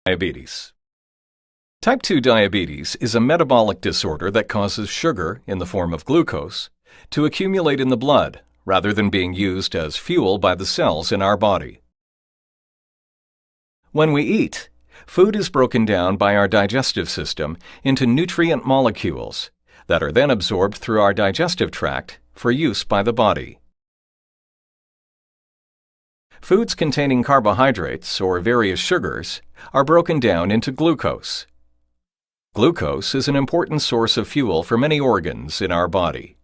Diabetes. Type 2 diabetes is a metabolic disorder that causes sugar, in the form of glucose, to accumulate in the blood rather than being used as fuel by the cells in our body. When we eat, food is broken down by our digestive system into nutrient molecules that are then absorbed through our digestive tract for use by the body. Foods containing carbohydrates or various sugars are broken down into glucose. Glucose is an important source of fuel for many organs in our body.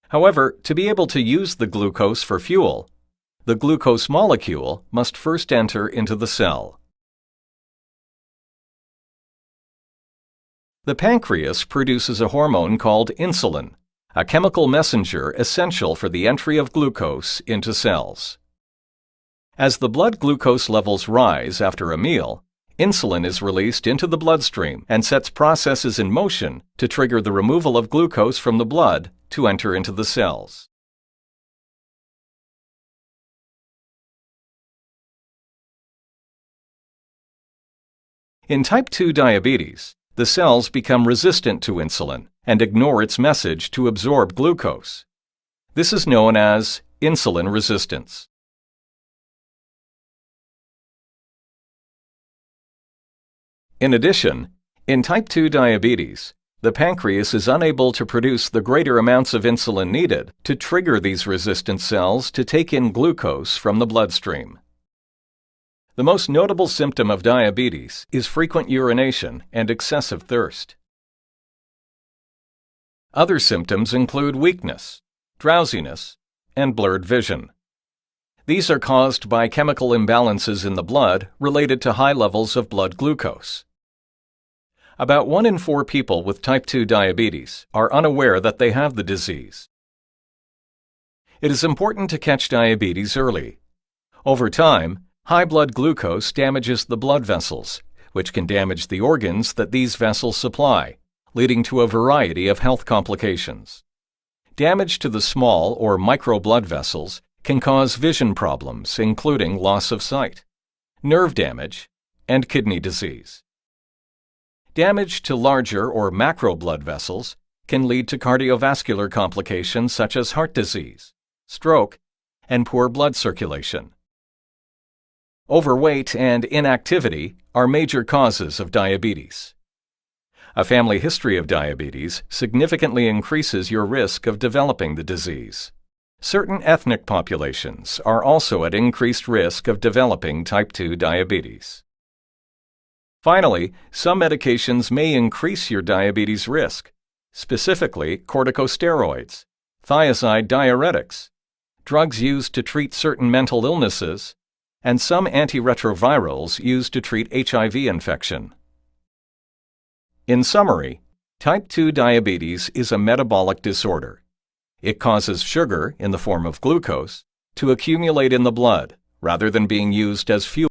However, to be able to use the glucose for fuel, the glucose molecule must first enter into the cell. The pancreas produces a hormone called insulin, a chemical messenger essential for the entry of glucose into cells. As the blood glucose levels rise after a meal, insulin is released into the bloodstream and sets processes in motion to trigger the removal of glucose from the blood to enter into the cells. In type 2 diabetes, the cells become resistant to insulin and ignore its message to absorb glucose. This is known as insulin resistance. In addition, in type 2 diabetes, the pancreas is unable to produce the greater amounts of insulin needed to trigger these resistant cells to take in glucose from the bloodstream. The most notable symptom of diabetes is frequent urination and excessive thirst. Other symptoms include weakness, drowsiness, and blurred vision. These are caused by chemical imbalances in the blood related to high levels of blood glucose. About 1 in 4 people with type 2 diabetes are unaware that they have the disease. It is important to catch diabetes early. Over time, high blood glucose damages the blood vessels, which can damage the organs that these vessels supply, leading to a variety of health complications. Damage to the small or micro blood vessels can cause vision problems, including loss of sight, nerve damage, and kidney disease. Damage to larger or macro blood vessels can lead to cardiovascular complications such as heart disease, stroke, and poor blood circulation. Overweight and inactivity are major causes of diabetes. A family history of diabetes significantly increases your risk of developing the disease. Certain ethnic populations are also at increased risk of developing type 2 diabetes. Finally, some medications may increase your diabetes risk, specifically corticosteroids, thiazide diuretics, drugs used to treat certain mental illnesses, and some antiretrovirals used to treat HIV infection. In summary, type 2 diabetes is a metabolic disorder. It causes sugar, in the form of glucose, to accumulate in the blood rather than being used as fuel.